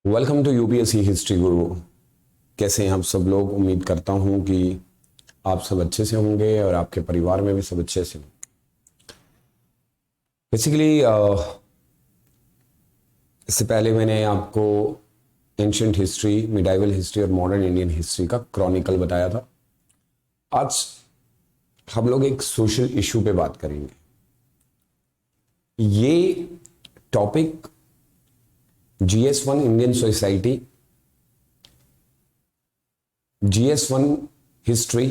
Welcome to UPSC history गुरु। कैसे हैं आप सब लोग? उम्मीद करता हूं कि आप सब अच्छे से होंगे और आपके परिवार में भी सब अच्छे से होंगे। बेसिकली इससे पहले मैंने आपको एंशियंट हिस्ट्री, मिडाइवल हिस्ट्री और मॉडर्न इंडियन हिस्ट्री का क्रॉनिकल बताया था। आज हम लोग एक सोशल इशू पे बात करेंगे। ये topic GS1 Indian society, GS1 history,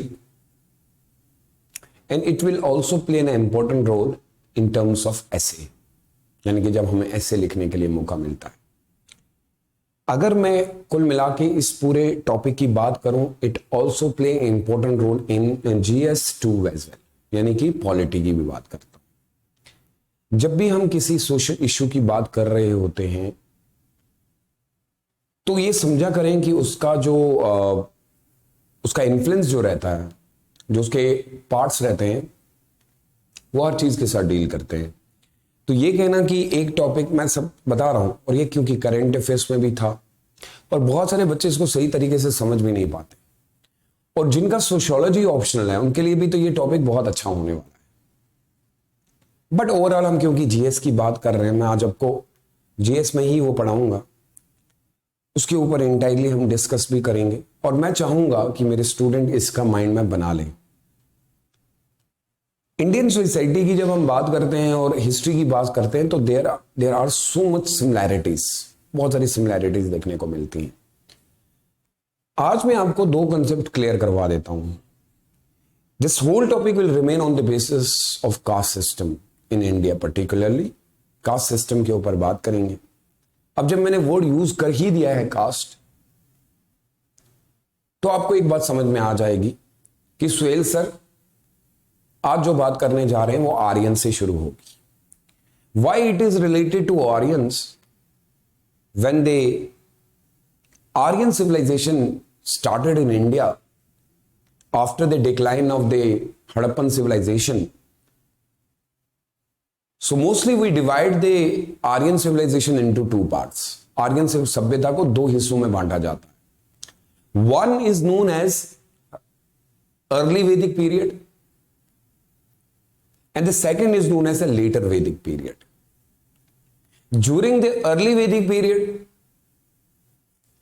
and it will also play an important role in terms of essay, यानी कि जब हमें एसे लिखने के लिए मौका मिलता है। अगर मैं कुल मिला के इस पूरे टॉपिक की बात करूं, it also play important role in GS2 as well, यानी कि पॉलिटी की भी बात करता हूं। जब भी हम किसी सोशल इशू की बात कर रहे होते हैं तो ये समझा करें कि उसका उसका इन्फ्लुएंस जो रहता है, जो उसके पार्ट्स रहते हैं, वो हर चीज के साथ डील करते हैं। तो ये कहना कि एक टॉपिक मैं सब बता रहा हूं, और ये क्योंकि करंट अफेयर्स में भी था और बहुत सारे बच्चे इसको सही तरीके से समझ भी नहीं पाते, और जिनका सोशियोलॉजी ऑप्शनल है उनके लिए भी तो ये टॉपिक बहुत अच्छा होने वाला है। बट ओवरऑल हम क्योंकि जीएस की बात कर रहे हैं, मैं आज आपको जीएस में ही वो पढ़ाऊंगा, उसके ऊपर इंटायरली हम डिस्कस भी करेंगे, और मैं चाहूंगा कि मेरे स्टूडेंट इसका माइंड में बना लें। इंडियन सोसाइटी की जब हम बात करते हैं और हिस्ट्री की बात करते हैं तो there are so much similarities, बहुत सारी सिमिलैरिटीज देखने को मिलती हैं। आज मैं आपको दो कंसेप्ट क्लियर करवा देता हूं। This whole topic will remain on the basis of caste system in India, particularly caste system के ऊपर बात करेंगे। अब जब मैंने वर्ड यूज कर ही दिया है कास्ट, तो आपको एक बात समझ में आ जाएगी कि सुहेल सर आज जो बात करने जा रहे हैं वो आर्यन से शुरू होगी। Why it is related to Aryans? When they Aryan civilization started in India after the decline of the Harappan civilization, so mostly we divide the Aryan civilization into two parts. Aryan सभ्यता को दो हिस्सों में बांटा जाता है। One is known as early Vedic period and the second is known as a later Vedic period. During the early Vedic period,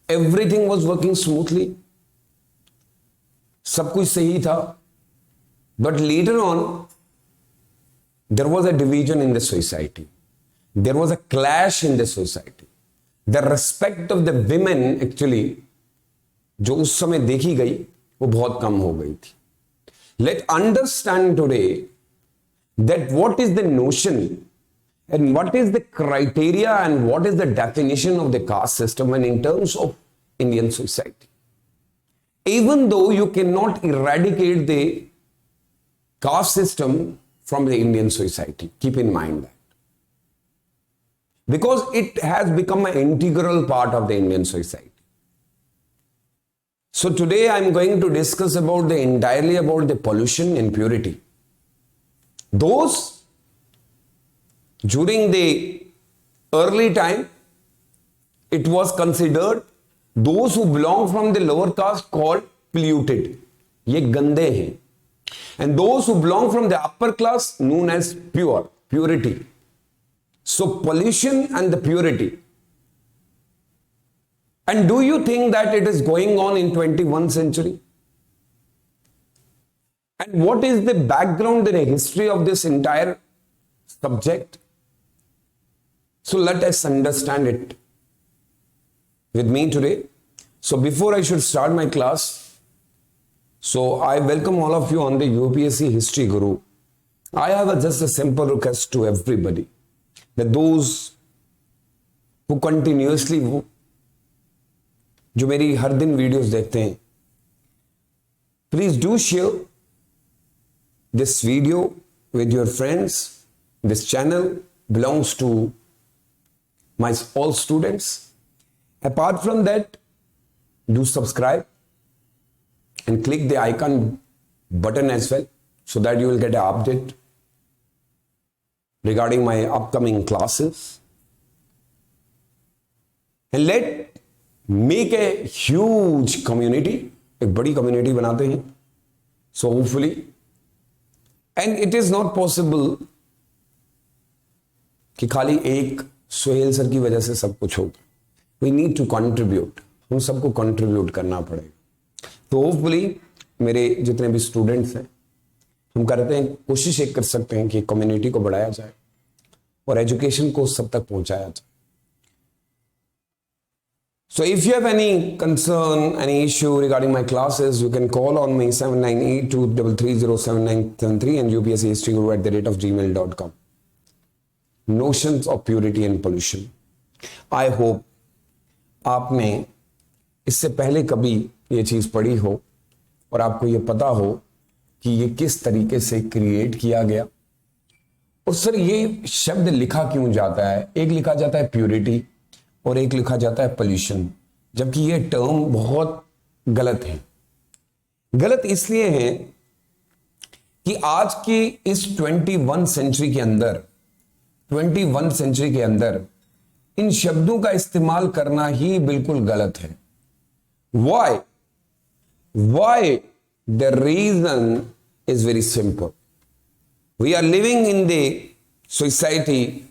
everything was working smoothly, सब कुछ सही था, but later on there was a division in the society. There was a clash in the society. The respect of the women actually जो उस समय देखी गई वो बहुत कम हो गई थी. Let's understand today that what is the notion and what is the criteria and what is the definition of the caste system and in terms of Indian society. Even though you cannot eradicate the caste system from the Indian society, keep in mind that, because it has become an integral part of the Indian society. So today I am going to discuss entirely about the pollution and purity. Those during the early time, it was considered those who belong from the lower caste called polluted, ये गंदे हैं, and those who belong from the upper class known as purity. So pollution and the purity. And do you think that it is going on in 21st century? And what is the background and the history of this entire subject? So let us understand it with me today. So before I should start my class, so I welcome all of you on the UPSC History Guru. I have just a simple request to everybody, that those who continuously जो मेरी हर दिन videos देखते हैं, please do share this video with your friends. This channel belongs to my all students. Apart from that, do subscribe and click the icon button as well, so that you will get an update regarding my upcoming classes. And let make a huge community, एक बड़ी community बनाते हैं. So hopefully, and it is not possible कि खाली एक Sohail sir की वजह से सब कुछ होगा. वी नीड टू कंट्रीब्यूट, हम सबको कंट्रीब्यूट करना पड़ेगा. तो होपफुली मेरे जितने भी स्टूडेंट्स हैं, हम करते हैं, कोशिश एक कर सकते हैं कि कम्युनिटी को बढ़ाया जाए और एजुकेशन को सब तक पहुंचाया जाए. So if you have any concern, any issue regarding my classes, you can call on me 7982330793 and upschistoryguru@gmail.com. Notions of purity and pollution. I hope आपने इससे पहले कभी ये चीज पढ़ी हो और आपको ये पता हो कि ये किस तरीके से क्रिएट किया गया. और सर ये शब्द लिखा क्यों जाता है? एक लिखा जाता है प्यूरिटी और एक लिखा जाता है पोल्यूशन, जबकि ये टर्म बहुत गलत है. गलत इसलिए है कि आज की इस 21 सेंचुरी के अंदर इन शब्दों का इस्तेमाल करना ही बिल्कुल गलत है. Why? The reason is very simple. We are living in the society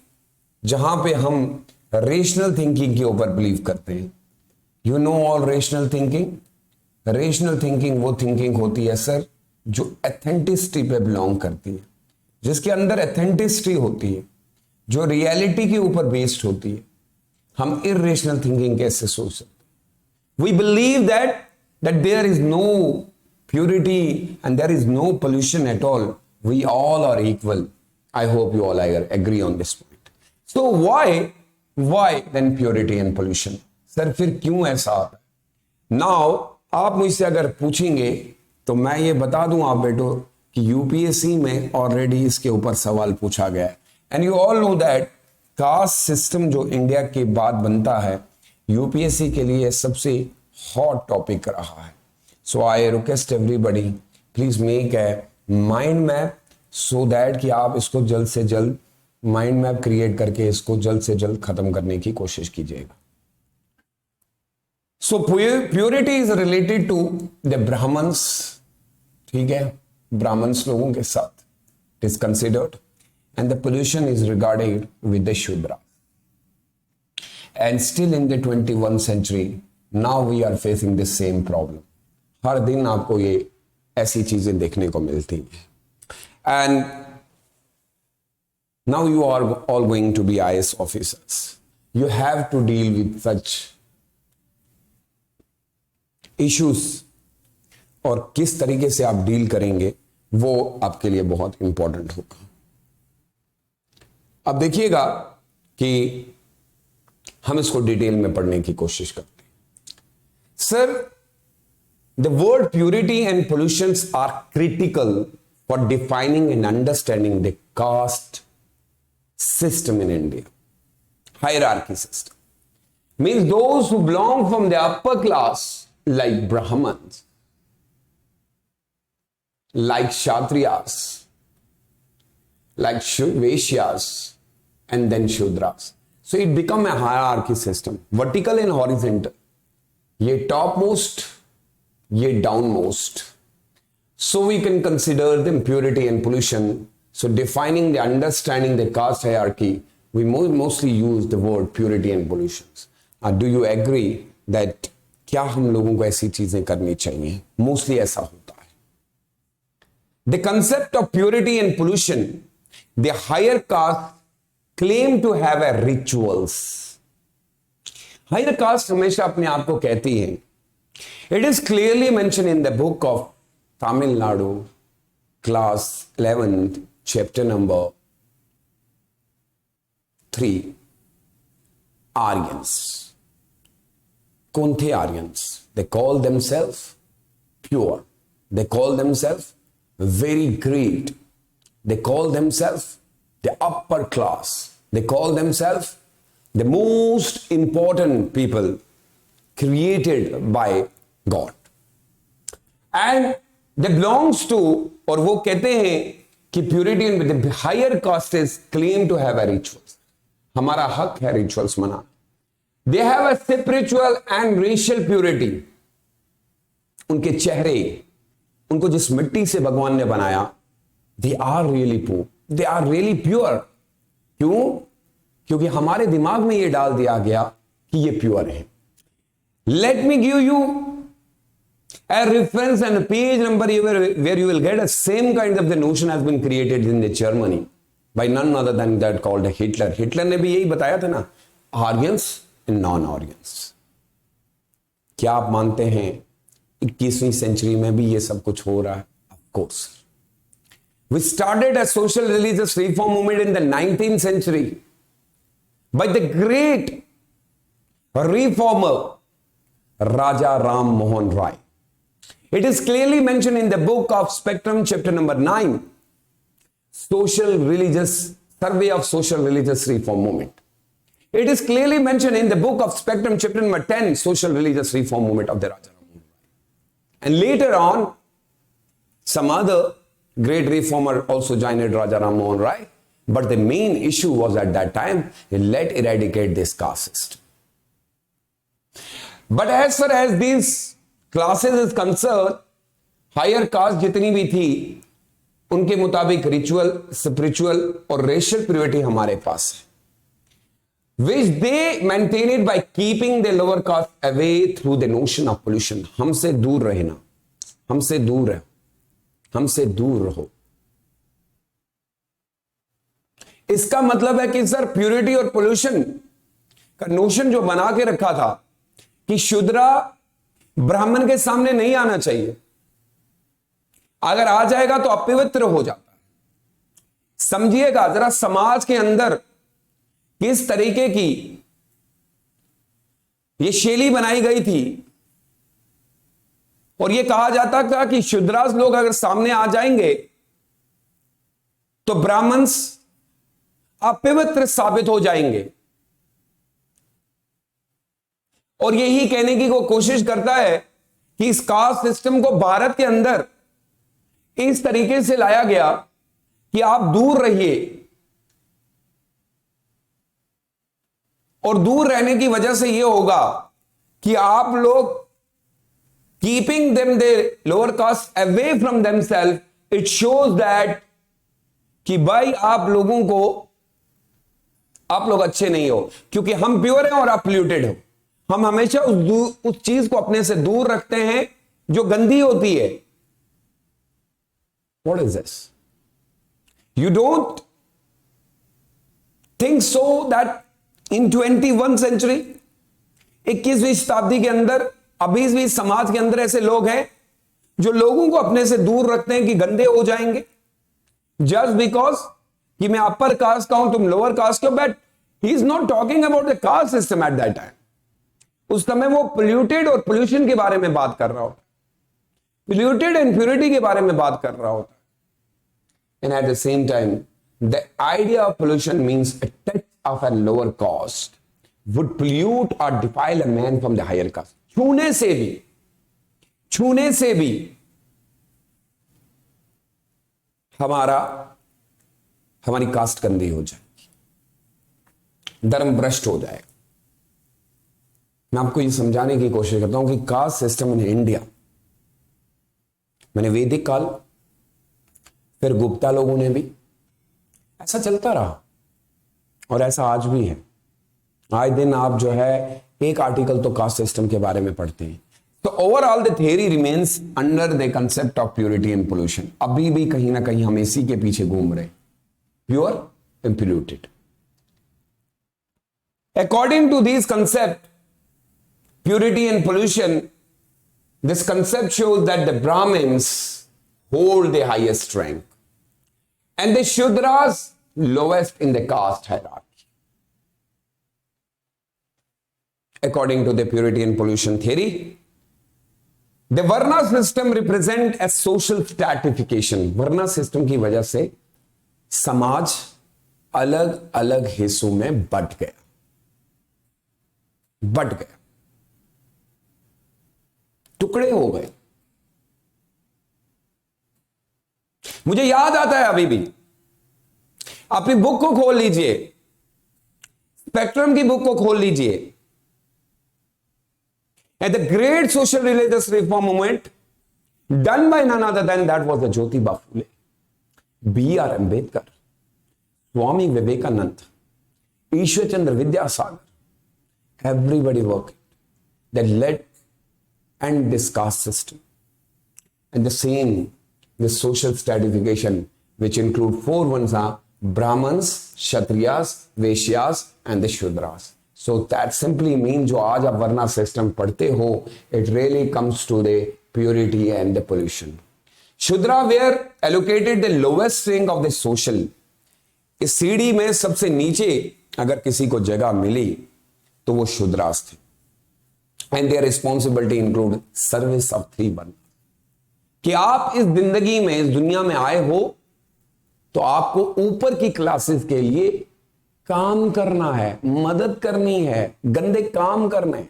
जहां पे हम रेशनल थिंकिंग के ऊपर बिलीव करते हैं. You know all rational thinking. Rational thinking वो थिंकिंग होती है सर जो एथेंटिसिटी पे बिलोंग करती है, जिसके अंदर एथेंटिसिटी होती है, जो रियलिटी के ऊपर बेस्ड होती है. हम इरेशनल थिंकिंग कैसे सोच सकते? We believe that there is no purity and there is no pollution at all. We all are equal. I hope you all agree on this point. So why then purity and pollution? Sir फिर क्यों ऐसा आता है? Now आप मुझसे अगर पूछेंगे तो मैं ये बता दूं आप बेटो कि यूपीएससी में ऑलरेडी इसके ऊपर सवाल पूछा गया है. And you all know that caste system जो इंडिया के बाद बनता है, यूपीएससी के लिए सबसे हॉट टॉपिक रहा है. So I request everybody please make a mind map so that कि आप इसको जल्द से जल्द माइंड मैप क्रिएट करके इसको जल्द से जल्द खत्म करने की कोशिश कीजिएगा. So purity is related to the Brahmins. ठीक है, ब्राह्मण्स लोगों के साथ it is considered. And the pollution is regarded with the Shudra. And still in the 21st century, now we are facing the same problem. हर दिन आपको ये ऐसी चीजें देखने को मिलती हैं. And now you are all going to be IAS officers. You have to deal with such issues. और किस तरीके से आप डील करेंगे वो आपके लिए बहुत इंपॉर्टेंट होगा. अब देखिएगा कि हम इसको डिटेल में पढ़ने की कोशिश करते हैं. Sir, the word purity and pollutions are critical for defining and understanding the caste system in India. Hierarchy system means those who belong from the upper class like Brahmins, like Kshatriyas, like Vaishyas, and then Shudras. So it become a hierarchy system, vertical and horizontal. ये topmost, ये downmost. So we can consider them purity and pollution. So defining the understanding the caste hierarchy, we mostly use the word purity and pollution. Do you agree that क्या हम लोगों को ऐसी चीजें करनी चाहिए? Mostly ऐसा होता है. The concept of purity and pollution, the higher caste claim to have a rituals. Higher caste हमेशा अपने आप को कहती है. It is clearly mentioned in the book of Tamil Nadu, class 11th, chapter number 3. Aryans. कौन थे Aryans? They call themselves pure. They call themselves very great. They call themselves the upper class. They call themselves the most important people created by God. And they belongs to, और वो कहते हैं कि purity and the higher castes claim to have a rituals. हमारा हक है rituals मनाना. They have a spiritual and racial purity. उनके चेहरे, उनको जिस मिट्टी से भगवान ने बनाया, they are really pure, they are really pure. क्यों? क्योंकि हमारे दिमाग में यह डाल दिया गया कि ये प्योर है। Let me give you a reference and a page number where you will get a same kind of the notion has been created in the Germany by none other than that called Hitler. Hitler ने भी यही बताया था ना, organs and non-organs। क्या आप मानते हैं 21वीं सेंचुरी में भी ये सब कुछ हो रहा है? Of course. We started a social religious reform movement in the 19th century by the great reformer Raja Ram Mohan Rai. It is clearly mentioned in the book of Spectrum, chapter number 9, Social Religious Survey of Social Religious Reform Movement. It is clearly mentioned in the book of Spectrum, chapter number 10, Social Religious Reform Movement of the Raja Ram Mohan Rai. And later on, some other great reformer also joined Raja Ram Mohan Rai. But the main issue was at that time, let eradicate this caste system. But as far as these classes is concerned, higher caste जितनी भी थी उनके मुताबिक ritual, spiritual और racial purity हमारे पास है, which they maintain it by keeping the lower caste away through the notion of pollution. हमसे दूर रहना, हमसे दूर रहो, हमसे दूर रहो। इसका मतलब है कि सर प्योरिटी और पोल्यूशन का नोशन जो बना के रखा था कि शूद्रा ब्राह्मण के सामने नहीं आना चाहिए, अगर आ जाएगा तो अपवित्र हो जाता है। समझिएगा जरा, समाज के अंदर किस तरीके की ये शैली बनाई गई थी, और ये कहा जाता था कि शूद्रास लोग अगर सामने आ जाएंगे तो ब्राह्मण अपवित्र साबित हो जाएंगे। और यही कहने की वो कोशिश करता है कि इस कास्ट सिस्टम को भारत के अंदर इस तरीके से लाया गया कि आप दूर रहिए, और दूर रहने की वजह से यह होगा कि आप लोग keeping them the lower caste away from themself, it shows that कि भाई आप लोगों को, आप लोग अच्छे नहीं हो क्योंकि हम प्योर हैं और आप पोल्यूटेड हो। हम हमेशा उस चीज को अपने से दूर रखते हैं जो गंदी होती है। What is this? You don't think so that in 21st century, 21वीं शताब्दी के अंदर अभी भी समाज के अंदर ऐसे लोग हैं जो लोगों को अपने से दूर रखते हैं कि गंदे हो जाएंगे, जस्ट बिकॉज कि मैं अपर कास्ट का हूं, तुम लोअर कास्ट का। But he is not talking about the caste system at that time. उस समय वो पोल्यूटेड और पोल्यूशन के बारे में बात कर रहा होता, पोल्यूटेड एंड प्योरिटी के बारे में बात कर रहा होता। And at the same time the idea of pollution means a touch of a lower caste would pollute और defile a man from the higher caste. छूने से भी हमारी कास्ट गंदी हो जाएगी, धर्म भ्रष्ट हो जाएगा। मैं आपको ये समझाने की कोशिश करता हूं कि कास्ट सिस्टम इन इंडिया, मैंने वैदिक काल, फिर गुप्ता लोगों ने भी, ऐसा चलता रहा और ऐसा आज भी है। आए दिन आप जो है एक आर्टिकल तो कास्ट सिस्टम के बारे में पढ़ते हैं। तो overall the theory remains under the concept of purity and pollution. अभी भी कहीं ना कहीं हम इसी के पीछे घूम रहे, pure and polluted. According to this concept purity and pollution, this concept shows that the Brahmins hold the highest rank and the Shudras lowest in the caste hierarchy. According to the purity and pollution theory, the Varna system represent a social stratification. Varna system की वजह से समाज अलग अलग हिस्सों में but गया, टुकड़े हो गए। मुझे याद आता है अभी भी, अपनी बुक को खोल लीजिए, स्पेक्ट्रम की बुक को खोल लीजिए, And the great social religious reform movement done by none other than that was the Jyotiba Phule, B.R. Ambedkar, Swami Vivekananda, Ishwar Chandra Vidyasagar. Everybody working that led and this caste system. And the same with social stratification, which include four ones are Brahmins, Kshatriyas, Vaishyas and the Shudras. So that simply means जो आज आप वर्ना system पढ़ते हो, it really comes to the purity and the pollution. Shudra were allocated the lowest rank of the social. इस सीढ़ी में सबसे नीचे अगर किसी को जगह मिली तो वो शूद्रास थे. And their responsibility include service of 3 burn. कि आप इस जिंदगी में इस दुनिया में आए हो तो आपको ऊपर की क्लासेस के लिए काम करना है, मदद करनी है, गंदे काम करने.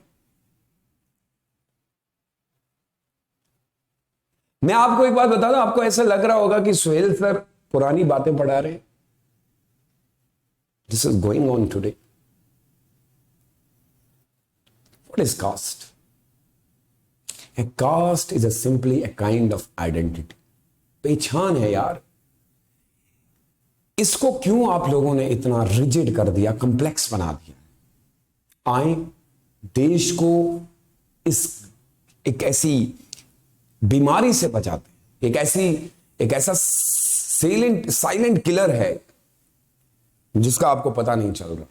मैं आपको एक बात बता दूं, आपको ऐसा लग रहा होगा कि सुहेल सर पुरानी बातें पढ़ा रहे हैं. This is going on today. What is caste? A caste is simply a kind of identity. पहचान है यार. इसको क्यों आप लोगों ने इतना रिजिड कर दिया, कॉम्प्लेक्स बना दिया? आए देश को इस एक ऐसी बीमारी से बचाते हैं. एक ऐसा साइलेंट किलर है जिसका आपको पता नहीं चल रहा.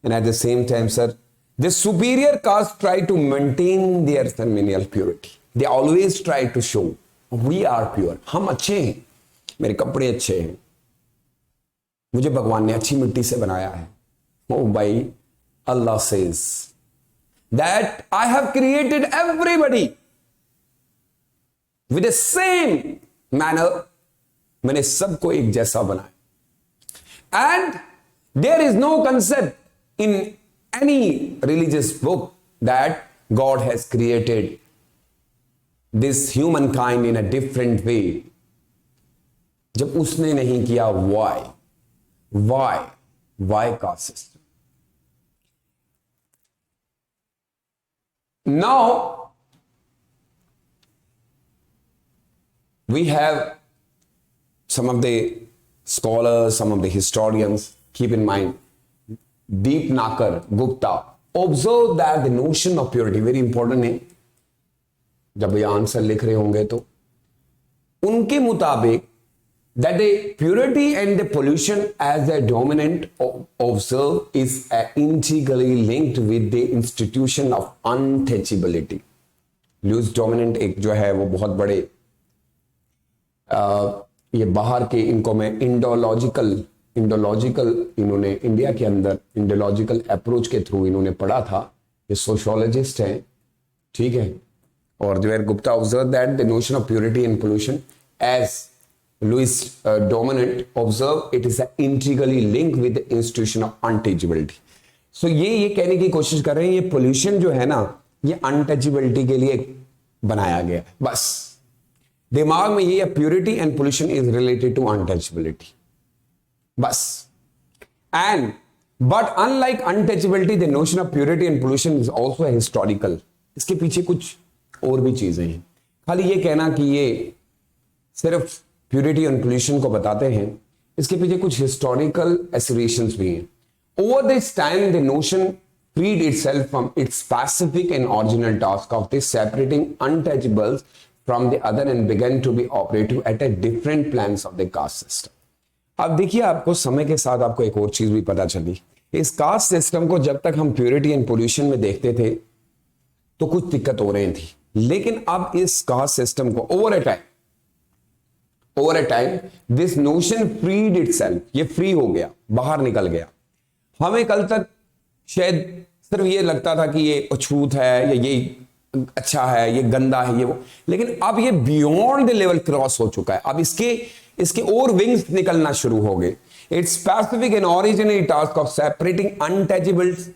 And at the same time sir, the superior caste try to maintain their ceremonial purity. They always try to show we are pure. हम अच्छे हैं, मेरे कपड़े अच्छे हैं, मुझे भगवान ने अच्छी मिट्टी से बनाया है. Oh भाई, Allah says that I have created everybody with the same manner. मैंने सबको एक जैसा बनाया. And there is no concept in any religious book that God has created this humankind in a different way. जब उसने नहीं किया, why caste system? Now we have some of the scholars, some of the historians. Keep in mind, Deepnakar Gupta observe that the notion of purity very important है. जब ये answer लिख रहे होंगे तो उनके मुताबिक that the purity and the pollution as a dominant observe is integrally linked with the institution of untouchability. Louis Dumont एक जो है वो बहुत बड़े ये बाहर के, इनको मैं इंडोलॉजिकल इन्होंने इंडिया के अंदर इंडोलॉजिकल अप्रोच के थ्रू इन्होंने पढ़ा था. ये सोशियोलॉजिस्ट हैं, ठीक है. और जो है Gupta observe that the notion of purity and pollution as Louis Dumont observe it is integrally link with the institution of untouchability. So ये कहने की कोशिश कर रहे हैं ये पोल्यूशन जो है ना, ये अनटचेबिलिटी के लिए बनाया गया. बस दिमाग में ये purity and pollution is related to untouchability बस. And but unlike untouchability the notion of purity and pollution is also historical. इसके पीछे कुछ और भी चीजें हैं. खाली ये कहना कि ये सिर्फ प्योरिटी एंड पोल्यूशन को बताते हैं, इसके पीछे कुछ हिस्टोरिकल एस्पिरेशंस भी हैं. Over this time the notion freed itself from its specific and original task of this separating untouchables from the other and began to be operative at a different plans of the caste system. अब देखिए, आपको समय के साथ आपको एक और चीज भी पता चली. इस कास्ट सिस्टम को जब तक हम प्योरिटी एंड पोल्यूशन में देखते थे तो कुछ दिक्कत हो रही थी, लेकिन अब इस कास्ट सिस्टम को over a time this notion freed itself, ये फ्री हो गया, बाहर निकल गया. हमें कल तक शायद सिर्फ ये लगता था कि ये अछूत है, या ये अच्छा है, ये गंदा है, ये वो, लेकिन अब ये बियॉन्ड द लेवल क्रॉस हो चुका है. अब इसके और विंग्स निकलना शुरू हो गए. It's specific and original task of separating untouchables,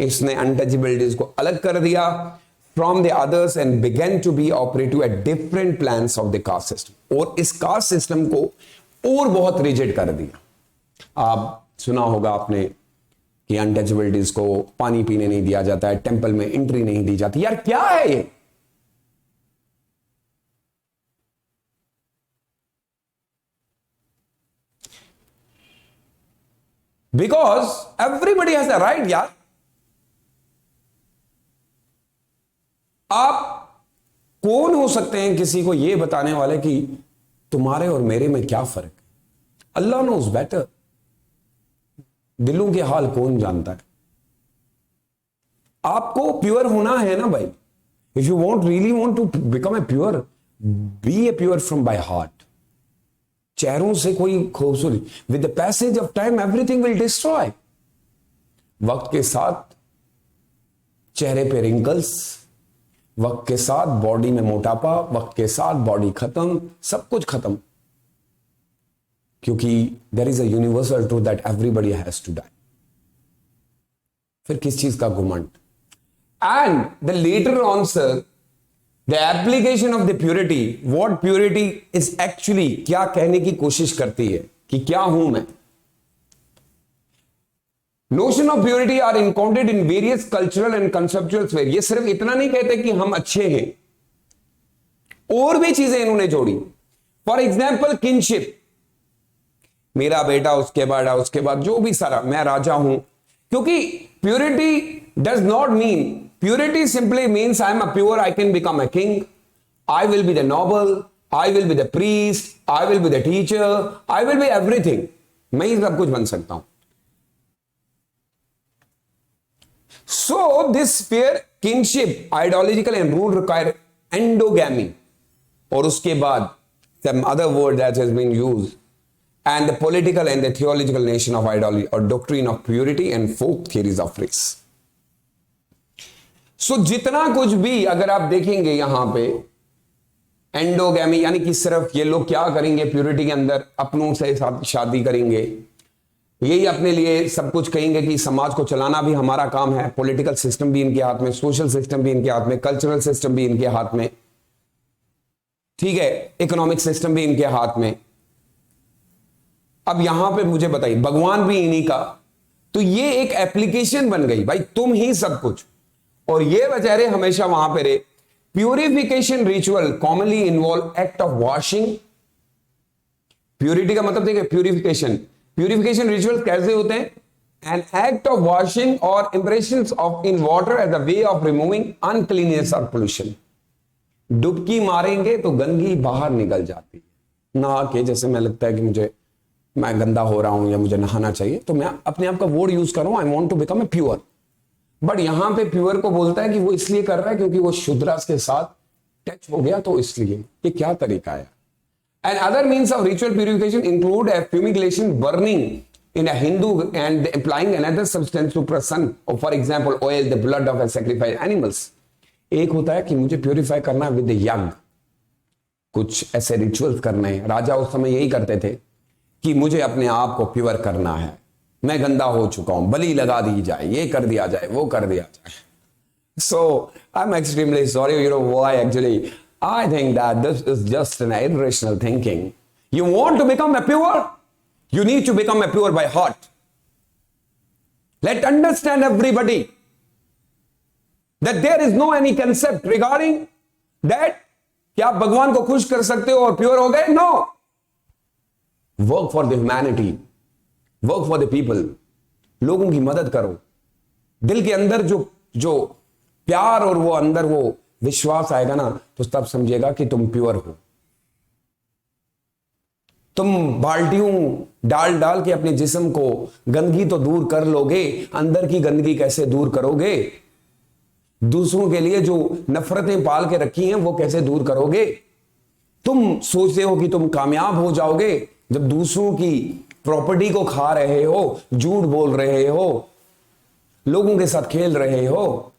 इसने अनटचेबिलिटीज को अलग कर दिया from the others and begin to be operative at different plans of the caste system. और इस कास्ट सिस्टम को और बहुत रिजिड कर दिया. आप सुना होगा आपने कि अनटचेबिलिटीज को पानी पीने नहीं दिया जाता है, टेंपल में एंट्री नहीं दी जाती। यार क्या है ये? Because everybody has a right यार। आप कौन हो सकते हैं किसी को यह बताने वाले कि तुम्हारे और मेरे में क्या फर्क है? अल्लाह नोज बेटर। दिलों के हाल कौन जानता है? आपको प्योर होना है ना भाई। If you want really want to become a pure, be a pure from by heart. चेहरों से कोई खूबसूरती, with the passage of time everything will destroy. वक्त के साथ चेहरे पे रिंकल्स, वक्त के साथ बॉडी में मोटापा, वक्त के साथ बॉडी खत्म, सब कुछ खत्म, क्योंकि there is a universal truth that everybody has to die. फिर किस चीज का घुमंड? And the later on sir the application of the purity, what purity is actually, क्या कहने की कोशिश करती है कि क्या हूं मैं। Notion of purity are encountered in various cultural and conceptual sphere. ये सिर्फ इतना नहीं कहते कि हम अच्छे हैं, और भी चीजें इन्होंने जोड़ी। फॉर एग्जाम्पल किनशिप, मेरा बेटा, उसके बाद जो भी सारा, मैं राजा हूं। क्योंकि purity does not mean, purity simply means I am a pure, I can become a king, I will be the noble, I will be the priest, I will be the teacher, I will be everything. मैं ही सब कुछ बन सकता हूं। So this sphere, kinship, ideological and rule require endogamy, और उसके बाद some other word that has been used, and the political and the theological nation of ideology or doctrine of purity and folk theories of race. So जितना कुछ भी अगर आप देखेंगे यहां पे एंडोगैमी, यानी कि सिर्फ ये लोग क्या करेंगे प्योरिटी के अंदर, अपनों से शादी करेंगे, यही अपने लिए सब कुछ कहेंगे कि समाज को चलाना भी हमारा काम है। पॉलिटिकल सिस्टम भी इनके हाथ में, सोशल सिस्टम भी इनके हाथ में, कल्चरल सिस्टम भी इनके हाथ में, ठीक है, इकोनॉमिक सिस्टम भी इनके हाथ में। अब यहां पे मुझे बताइए, भगवान भी इन्हीं का, तो ये एक एप्लीकेशन बन गई भाई, तुम ही सब कुछ। और ये बेचारे हमेशा वहां पे रहे। Purification ritual commonly involve act of washing. Purity का मतलब देखिए, प्यूरिफिकेशन रिचुअल कैसे होते हैं? एन एक्ट ऑफ वॉशिंग और impressions of in water as a way of removing uncleanness और पोल्यूशन। डुबकी मारेंगे तो गंदगी बाहर निकल जाती है। नहा के जैसे मैं लगता है कि मैं गंदा हो रहा हूं या मुझे नहाना चाहिए, तो मैं अपने आप का वर्ड यूज कर रहा हूं, I want to become a pure. But यहां पे प्योर को बोलता है कि वो इसलिए कर रहा है क्योंकि वो शुद्रास के साथ टच हो गया, तो इसलिए। ये क्या तरीका है? And other means of ritual purification include a fumigation, burning in a Hindu, and applying another substance to person, or for example oil, the blood of a sacrificed animals. एक होता है कि मुझे प्यूरिफाई करना है विद यज्ञ, कुछ ऐसे रिचुअल्स करने हैं। राजा उस समय यही करते थे कि मुझे अपने आप को प्योर करना है, मैं गंदा हो चुका हूं, बलि लगा दी जाए, ये कर दिया जाए, वो कर दिया जाए। So I'm extremely sorry, you know why actually I think that this is just an irrational thinking. You want to become a pure? You need to become a pure by heart. Let understand everybody that there is no any concept regarding that कि आप भगवान को खुश कर सकते हो और pure हो गए। No. Work for the humanity. Work for the people. लोगों की मदद करो। दिल के अंदर जो प्यार और वो अंदर वो विश्वास आएगा ना, तो तब समझेगा कि तुम प्योर हो। तुम बाल्टियों डाल के अपने जिस्म को गंदगी तो दूर कर लोगे, अंदर की गंदगी कैसे दूर करोगे? दूसरों के लिए जो नफरतें पाल के रखी हैं वो कैसे दूर करोगे? तुम सोचते हो कि तुम कामयाब हो जाओगे जब दूसरों की प्रॉपर्टी को खा रहे हो, झूठ बोल रहे हो, लोगों के साथ खेल रहे हो।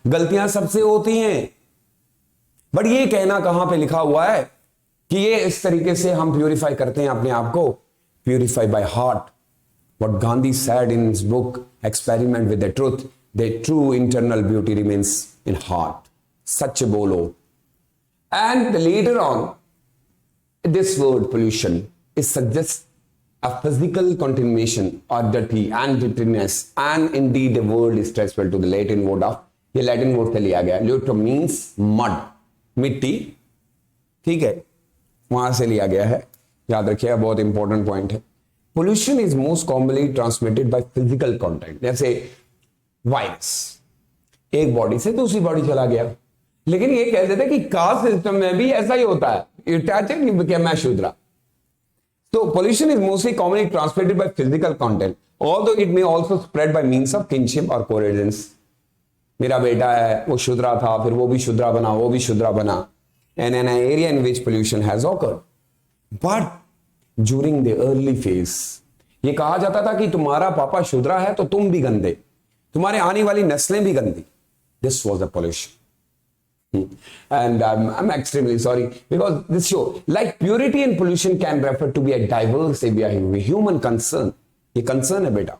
गलतियां सबसे होती हैं, बट ये कहना कहां पे लिखा हुआ है कि ये इस तरीके से हम प्यूरिफाई करते हैं अपने आप को? Purify by heart. What Gandhi said in his book experiment with the truth, the true internal beauty remains in heart. सच बोलो। And later on this word pollution is suggest a physical contamination or dirty and dirtiness, and indeed the word is traced to the Latin word of, ये Latin word से लिया गया, lutrum means mud, मिट्टी, ठीक है, वहां से लिया गया है, याद रखिएगा, बहुत इंपॉर्टेंट पॉइंट है। Pollution is most commonly transmitted by physical contact, जैसे वायरस एक बॉडी से दूसरी बॉडी चला गया, लेकिन ये कह देते कि कास्ट सिस्टम में भी ऐसा ही होता है, you touch it you become a Shudra. So pollution is mostly commonly transmitted by physical contact, although it may also spread by means of kinship or correlation. मेरा बेटा है, वो शूद्रा था, फिर वो भी शूद्रा बना, वो भी शूद्रा बना, and in an area in which pollution has occurred. But during the early phase, ये कहा जाता था कि तुम्हारा पापा शूद्रा है तो तुम भी गंदे, तुम्हारे आने वाली नस्लें भी गंदी. This was the pollution. And I'm extremely sorry because this show, like purity and pollution, can refer to be a diverse area of human concern. ये concern है बेटा.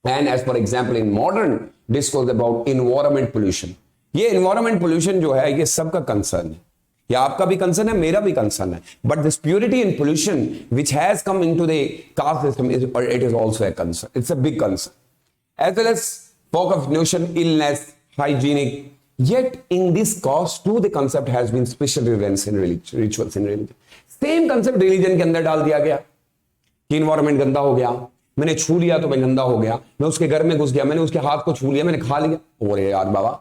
And as for example, in modern discourse about environment pollution, ये environment pollution जो है ये सबका concern है. ये आपका भी concern है, मेरा भी concern है. But this purity and pollution which has come into the caste system, it is also a concern. It's a big concern. As well as talk of notion, illness, hygienic. Yet in this cause too, the concept has been specially referenced in rituals in religion. Same concept religion के अंदर डाल दिया गया कि environment गंदा हो गया, मैंने छू लिया तो मैं गंदा हो गया, मैं उसके घर में घुस गया, मैंने उसके हाथ को छू लिया, मैंने खा लिया, और यार बाबा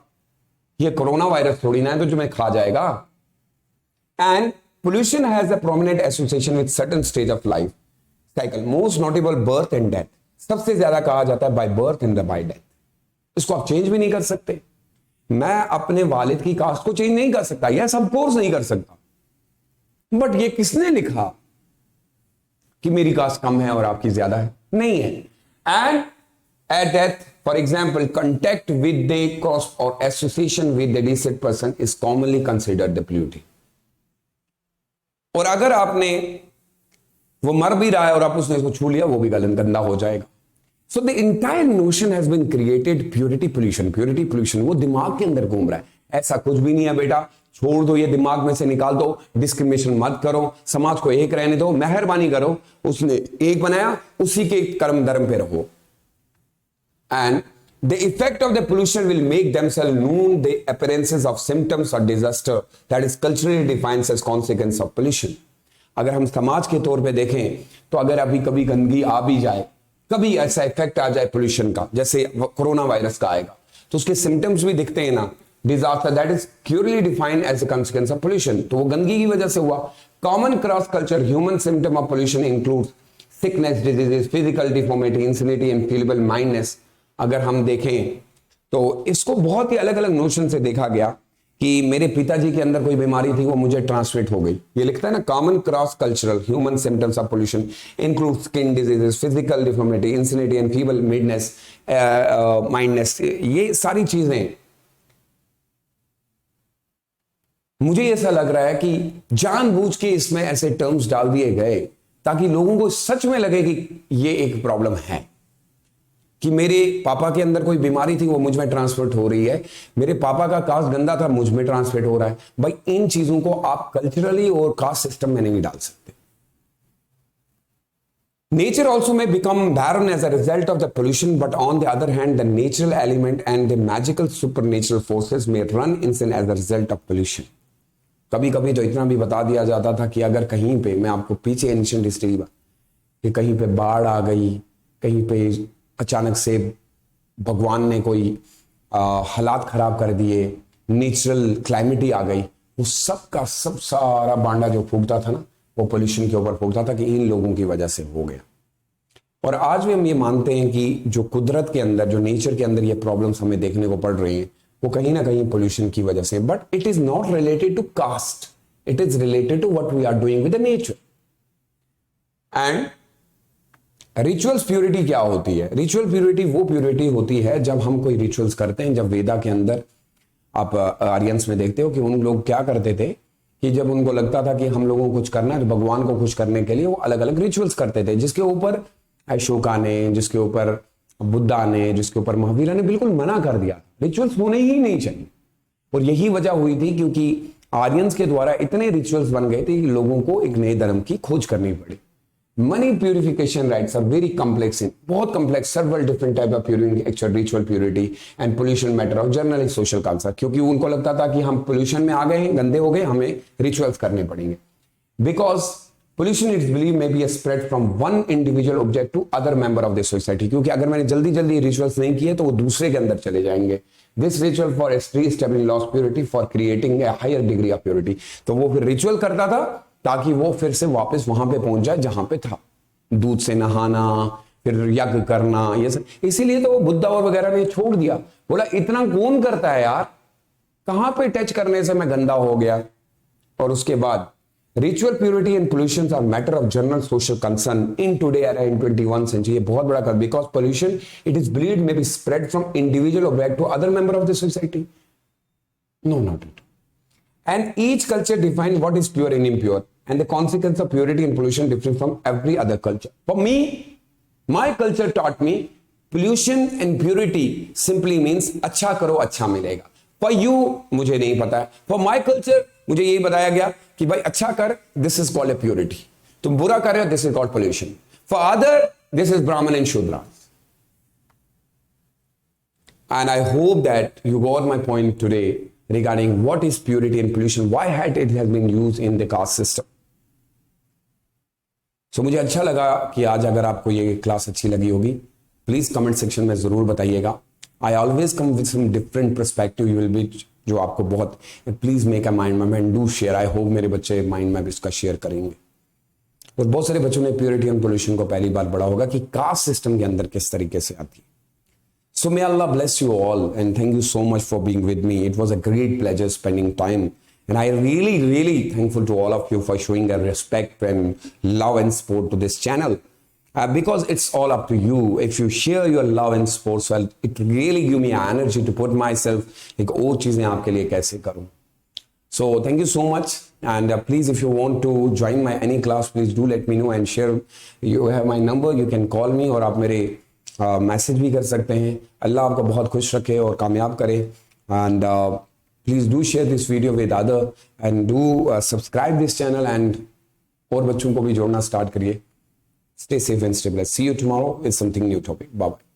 ये कोरोना वायरस थोड़ी ना है तो जो मैं खा जाएगा. And pollution has a prominent association with certain stage of life cycle, most notable birth and death. सबसे ज्यादा कहा जाता है by birth and by death. इसको आप चेंज भी नहीं कर सकते. मैं अपने वालिद की कास्ट को चेंज नहीं कर सकता, यह सब कोर्स नहीं कर सकता, बट ये किसने लिखा कि मेरी कास्ट कम है और आपकी ज्यादा है? नहीं है. And at death, for example, contact with the caste और association with the deceased person is commonly considered the polluting. और अगर आपने, वो मर भी रहा है और आप उसने इसको छू लिया, वो भी गंदा हो जाएगा. So the entire notion has been created purity pollution. Purity pollution वो दिमाग के अंदर घूम रहा है. ऐसा कुछ भी नहीं है बेटा, छोड़ दो, ये दिमाग में से निकाल दो, डिस्क्रिमिनेशन मत करो, समाज को एक रहने दो, मेहरबानी करो, उसने एक बनाया, उसी के कर्म धर्म पे रहो. And the effect of the pollution will make themselves known the appearances of symptoms or disaster that is culturally defined as consequence of pollution. अगर हम समाज के तौर पे देखें तो अगर अभी कभी गंदगी आ भी जाए, कभी ऐसा इफेक्ट आ जाए पोल्यूशन का, जैसे कोरोना वायरस का आएगा, तो उसके सिम्टम्स भी दिखते हैं ना, disaster that is clearly defined as a consequence of pollution, तो वो गंदगी की वजह से हुआ. Common cross culture human symptom of pollution includes sickness, diseases, physical deformity, insanity and feeble mindness. अगर हम देखें तो इसको बहुत ही अलग अलग नोशन से देखा गया कि मेरे पिताजी के अंदर कोई बीमारी थी, वो मुझे ट्रांसमिट हो गई. ये लिखता है ना, common cross cultural human symptoms of pollution include skin diseases, physical deformity, insanity and feeble mindness. ये सारी चीजें, मुझे ऐसा लग रहा है कि जानबूझ के इसमें ऐसे टर्म्स डाल दिए गए ताकि लोगों को सच में लगे कि ये एक प्रॉब्लम है, कि मेरे पापा के अंदर कोई बीमारी थी, वो मुझ में ट्रांसफर हो रही है, मेरे पापा का कास्ट गंदा था, मुझ में ट्रांसफर हो रहा है. भाई इन चीजों को आप कल्चरली और कास्ट सिस्टम में नहीं डाल सकते. Nature also may become barren as a result of the pollution, but on the other hand the natural element and the magical supernatural forces may run in as a result of pollution. कभी कभी तो इतना भी बता दिया जाता था कि अगर कहीं पे, मैं आपको पीछे एंशिएंट हिस्ट्री कि कहीं पे बाढ़ आ गई, कहीं पे अचानक से भगवान ने कोई हालात खराब कर दिए, नेचुरल क्लाइमेटी आ गई, वो सब का सब सारा बांडा जो फूकता था ना, वो पोल्यूशन के ऊपर फूकता था कि इन लोगों की वजह से हो गया. और आज भी हम ये मानते हैं कि जो कुदरत के अंदर, जो नेचर के अंदर ये प्रॉब्लम्स हमें देखने को पड़ रही हैं, वो कहीं ना कहीं पोल्यूशन की वजह से. But it is not related to caste, it is related to what we are doing with the nature. And rituals purity क्या होती है? रिचुअल प्योरिटी वो प्योरिटी होती है जब हम कोई रिचुअल्स करते हैं. जब वेदा के अंदर आप आर्यंस में देखते हो कि उन लोग क्या करते थे कि जब उनको लगता था कि हम लोगों को कुछ करना है, तो भगवान को खुश करने के लिए वो अलग अलग रिचुअल्स करते थे, जिसके ऊपर अशोका ने, जिसके ऊपर बुद्धा ने, जिसके ऊपर महावीर ने बिल्कुल मना कर दिया. रिचुअल्स होने ही नहीं चाहिए. और यही वजह हुई थी क्योंकि आर्यंस के द्वारा इतने रिचुअल्स बन गए थे कि लोगों को एक नए धर्म की खोज करनी पड़ी. Money purification rites are very complex in बहुत complex, several different type of purity, actual ritual purity and pollution matter of generally social concept. क्योंकि उनको लगता था कि हम pollution में आ गए हैं, गंदे हो गए, हमें rituals करने पड़ेंगे. Because pollution is believed may be a spread from one individual object to other member of the society. क्योंकि अगर मैंने जल्दी जल्दी rituals नहीं किए तो वो दूसरे के अंदर चले जाएंगे. This ritual for re-establishing lost purity for creating a higher degree of purity. तो वो फिर ritual करता था ताकि वो फिर से वापस वहां पे पहुंच जाए जहां पे था. दूध से नहाना, फिर यज्ञ करना, ये सब. इसीलिए तो वो बुद्धा और वगैरह ने छोड़ दिया. बोला इतना कौन करता है यार, कहां पे टच करने से मैं गंदा हो गया. और उसके बाद ritual purity and pollution are matter of general social concern in today era in 21st century. ये बहुत बड़ा कर, because pollution it is believed may be spread from individual object to other member of the society. No, not it. And each culture defines what is pure and impure, and the consequence of purity and pollution different from every other culture. For me, my culture taught me pollution and purity simply means अच्छा करो अच्छा मिलेगा. For you, मुझे नहीं पता है. For my culture, मुझे यही बताया गया कि भाई अच्छा कर, this is called a purity. तुम बुरा कर रहे हो, this is called pollution. For other, this is Brahman and Shudra. And I hope that you got my point today regarding what is purity and pollution, why it has been used in the caste system. So मुझे अच्छा लगा कि आज अगर आपको ये class अच्छी लगी होगी, प्लीज कमेंट सेक्शन में जरूर बताइएगा. I always come with some different perspective, you will be जो आपको बहुत, please make a mind map and do share. I hope मेरे बच्चे माइंड मैप इसका शेयर करेंगे. और बहुत सारे बच्चों ने प्योरिटी एंड पोल्यूशन को पहली बार पढ़ा होगा कि कास्ट सिस्टम के अंदर किस तरीके से आती है. So may Allah bless you all and thank you so much for being with me. It was a great pleasure spending time and I really thankful to all of you for showing their respect and love and support to this channel. Because it's all up to you. If you share your love and support, well, it really give me energy to put myself like और चीजें आपके लिए कैसे करूं. So thank you so much and please if you want to join my any class, please do let me know and share. You have my number, you can call me और आप मेरे message भी कर सकते हैं. अल्लाह आपको बहुत खुश रखे और कामयाब करे. And please do share this video with other and do subscribe this channel and और बच्चों को भी जोड़ना स्टार्ट करिए. Stay safe and stay blessed. See you tomorrow with something new topic. Bye bye.